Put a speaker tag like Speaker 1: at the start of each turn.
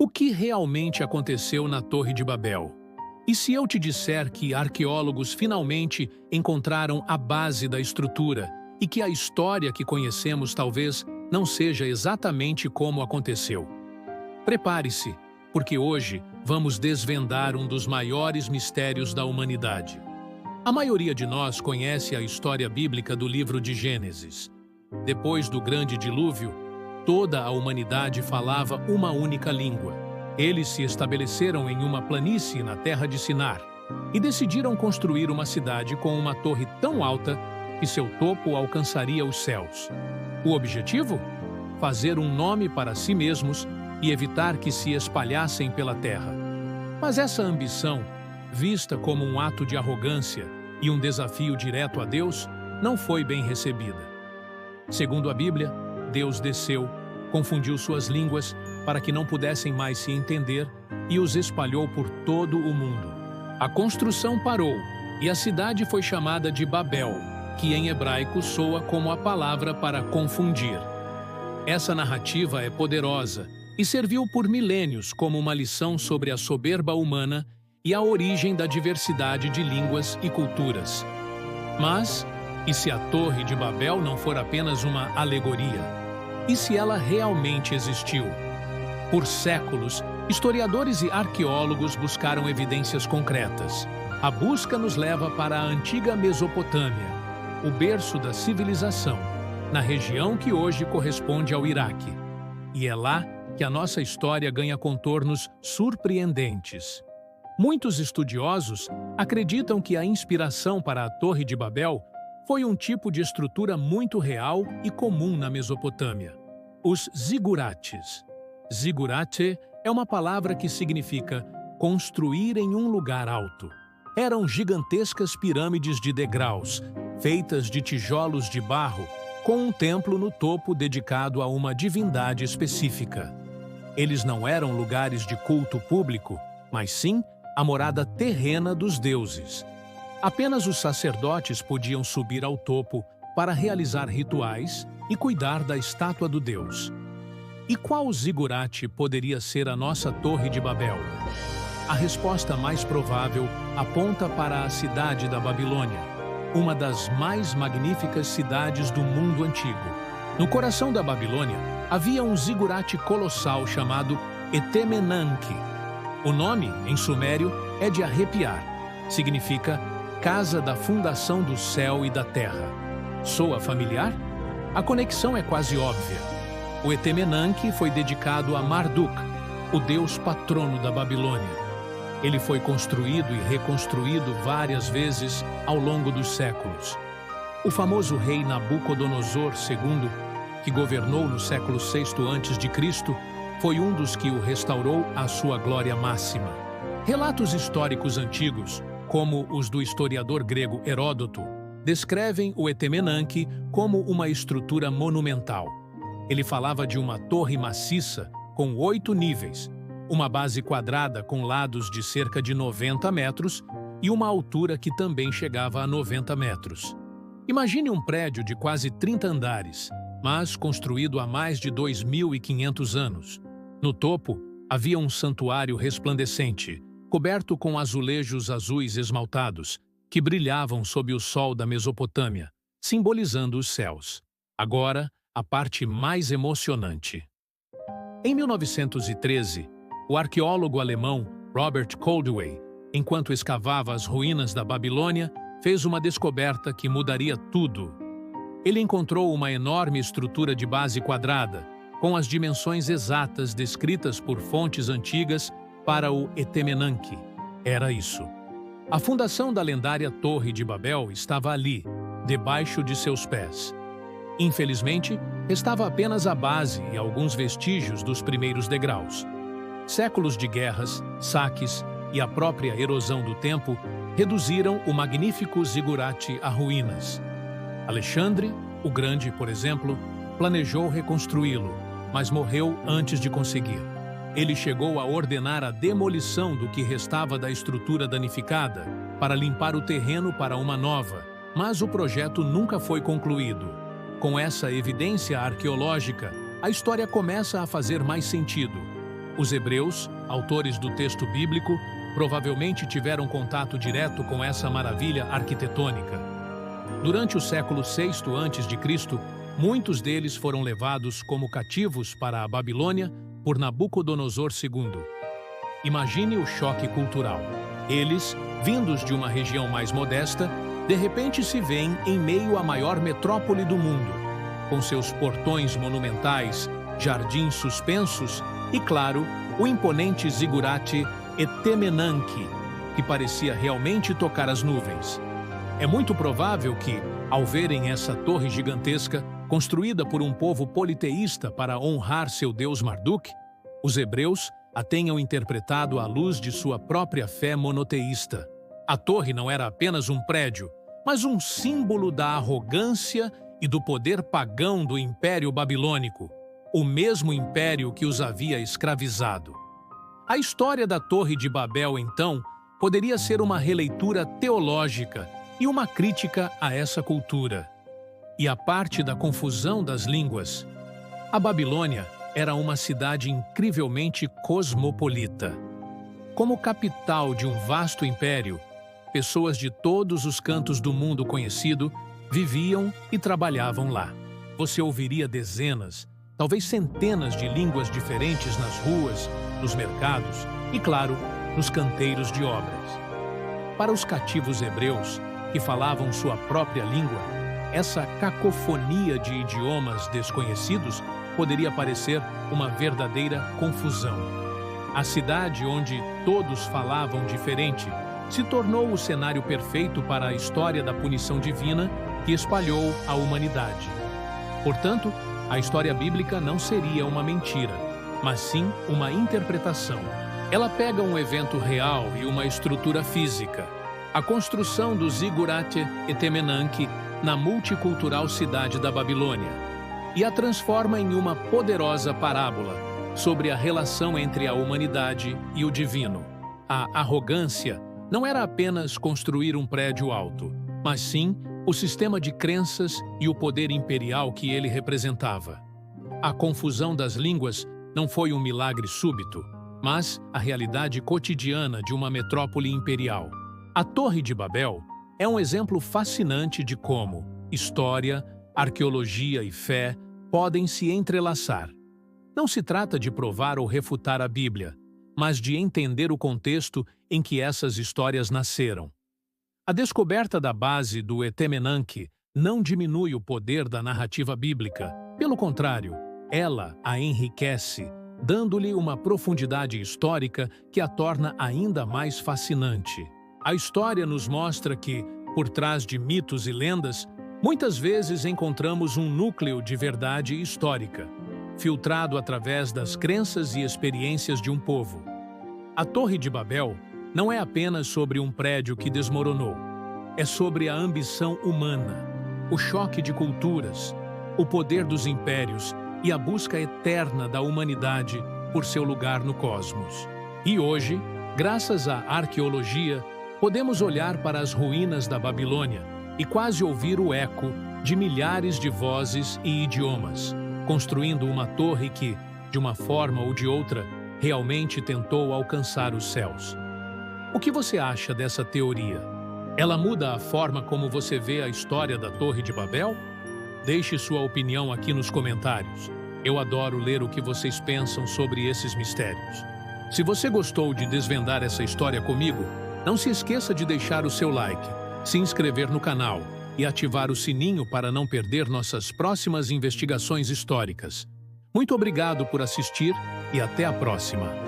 Speaker 1: O que realmente aconteceu na Torre de Babel? E se eu te disser que arqueólogos finalmente encontraram a base da estrutura e que a história que conhecemos talvez não seja exatamente como aconteceu? Prepare-se, porque hoje vamos desvendar um dos maiores mistérios da humanidade. A maioria de nós conhece a história bíblica do livro de Gênesis. Depois do grande dilúvio, toda a humanidade falava uma única língua. Eles se estabeleceram em uma planície na terra de Sinar e decidiram construir uma cidade com uma torre tão alta que seu topo alcançaria os céus. O objetivo? Fazer um nome para si mesmos e evitar que se espalhassem pela terra. Mas essa ambição, vista como um ato de arrogância e um desafio direto a Deus, não foi bem recebida. Segundo a Bíblia, Deus desceu, confundiu suas línguas para que não pudessem mais se entender e os espalhou por todo o mundo. A construção parou e a cidade foi chamada de Babel, que em hebraico soa como a palavra para confundir. Essa narrativa é poderosa e serviu por milênios como uma lição sobre a soberba humana e a origem da diversidade de línguas e culturas. Mas, e se a Torre de Babel não for apenas uma alegoria? E se ela realmente existiu? Por séculos, historiadores e arqueólogos buscaram evidências concretas. A busca nos leva para a antiga Mesopotâmia, o berço da civilização, na região que hoje corresponde ao Iraque. E é lá que a nossa história ganha contornos surpreendentes. Muitos estudiosos acreditam que a inspiração para a Torre de Babel foi um tipo de estrutura muito real e comum na Mesopotâmia: os zigurates. Zigurate é uma palavra que significa construir em um lugar alto. Eram gigantescas pirâmides de degraus, feitas de tijolos de barro, com um templo no topo dedicado a uma divindade específica. Eles não eram lugares de culto público, mas sim a morada terrena dos deuses. Apenas os sacerdotes podiam subir ao topo para realizar rituais e cuidar da estátua do deus. E qual zigurate poderia ser a nossa Torre de Babel? A resposta mais provável aponta para a cidade da Babilônia, uma das mais magníficas cidades do mundo antigo. No coração da Babilônia havia um zigurate colossal chamado Etemenanque. O nome, em sumério, é de arrepiar. Significa Casa da Fundação do Céu e da Terra. Soa familiar? A conexão é quase óbvia. O Etemenanque foi dedicado a Marduk, o deus patrono da Babilônia. Ele foi construído e reconstruído várias vezes ao longo dos séculos. O famoso rei Nabucodonosor II, que governou no século VI a.C., foi um dos que o restaurou à sua glória máxima. Relatos históricos antigos, como os do historiador grego Heródoto, descrevem o Etemenanque como uma estrutura monumental. Ele falava de uma torre maciça com 8 níveis, uma base quadrada com lados de cerca de 90 metros e uma altura que também chegava a 90 metros. Imagine um prédio de quase 30 andares, mas construído há mais de 2.500 anos. No topo, havia um santuário resplandecente, coberto com azulejos azuis esmaltados, que brilhavam sob o sol da Mesopotâmia, simbolizando os céus. Agora, a parte mais emocionante. Em 1913, o arqueólogo alemão Robert Koldewey, enquanto escavava as ruínas da Babilônia, fez uma descoberta que mudaria tudo. Ele encontrou uma enorme estrutura de base quadrada, com as dimensões exatas descritas por fontes antigas para o Etemenanque. Era isso. A fundação da lendária Torre de Babel estava ali, debaixo de seus pés. Infelizmente, restava apenas a base e alguns vestígios dos primeiros degraus. Séculos de guerras, saques e a própria erosão do tempo reduziram o magnífico zigurate a ruínas. Alexandre, o Grande, por exemplo, planejou reconstruí-lo, mas morreu antes de conseguir. Ele chegou a ordenar a demolição do que restava da estrutura danificada para limpar o terreno para uma nova, mas o projeto nunca foi concluído. Com essa evidência arqueológica, a história começa a fazer mais sentido. Os hebreus, autores do texto bíblico, provavelmente tiveram contato direto com essa maravilha arquitetônica. Durante o século VI a.C., muitos deles foram levados como cativos para a Babilônia por Nabucodonosor II. Imagine o choque cultural. Eles, vindos de uma região mais modesta, de repente se veem em meio à maior metrópole do mundo, com seus portões monumentais, jardins suspensos e, claro, o imponente zigurate Etemenanque, que parecia realmente tocar as nuvens. É muito provável que, ao verem essa torre gigantesca, construída por um povo politeísta para honrar seu deus Marduk, os hebreus a tenham interpretado à luz de sua própria fé monoteísta. A torre não era apenas um prédio, mas um símbolo da arrogância e do poder pagão do Império Babilônico, o mesmo império que os havia escravizado. A história da Torre de Babel, então, poderia ser uma releitura teológica e uma crítica a essa cultura. E a parte da confusão das línguas. A Babilônia era uma cidade incrivelmente cosmopolita. Como capital de um vasto império, pessoas de todos os cantos do mundo conhecido viviam e trabalhavam lá. Você ouviria dezenas, talvez centenas de línguas diferentes nas ruas, nos mercados e, claro, nos canteiros de obras. Para os cativos hebreus, que falavam sua própria língua, essa cacofonia de idiomas desconhecidos poderia parecer uma verdadeira confusão. A cidade onde todos falavam diferente se tornou o cenário perfeito para a história da punição divina que espalhou a humanidade. Portanto, a história bíblica não seria uma mentira, mas sim uma interpretação. Ela pega um evento real e uma estrutura física, a construção do zigurate Etemenanque na multicultural cidade da Babilônia, e a transforma em uma poderosa parábola sobre a relação entre a humanidade e o divino. A arrogância não era apenas construir um prédio alto, mas sim o sistema de crenças e o poder imperial que ele representava. A confusão das línguas não foi um milagre súbito, mas a realidade cotidiana de uma metrópole imperial. A Torre de Babel é um exemplo fascinante de como história, arqueologia e fé podem se entrelaçar. Não se trata de provar ou refutar a Bíblia, mas de entender o contexto em que essas histórias nasceram. A descoberta da base do Etemenanque não diminui o poder da narrativa bíblica. Pelo contrário, ela a enriquece, dando-lhe uma profundidade histórica que a torna ainda mais fascinante. A história nos mostra que, por trás de mitos e lendas, muitas vezes encontramos um núcleo de verdade histórica, filtrado através das crenças e experiências de um povo. A Torre de Babel não é apenas sobre um prédio que desmoronou. É sobre a ambição humana, o choque de culturas, o poder dos impérios e a busca eterna da humanidade por seu lugar no cosmos. E hoje, graças à arqueologia, podemos olhar para as ruínas da Babilônia e quase ouvir o eco de milhares de vozes e idiomas, construindo uma torre que, de uma forma ou de outra, realmente tentou alcançar os céus. O que você acha dessa teoria? Ela muda a forma como você vê a história da Torre de Babel? Deixe sua opinião aqui nos comentários. Eu adoro ler o que vocês pensam sobre esses mistérios. Se você gostou de desvendar essa história comigo, não se esqueça de deixar o seu like, se inscrever no canal e ativar o sininho para não perder nossas próximas investigações históricas. Muito obrigado por assistir e até a próxima!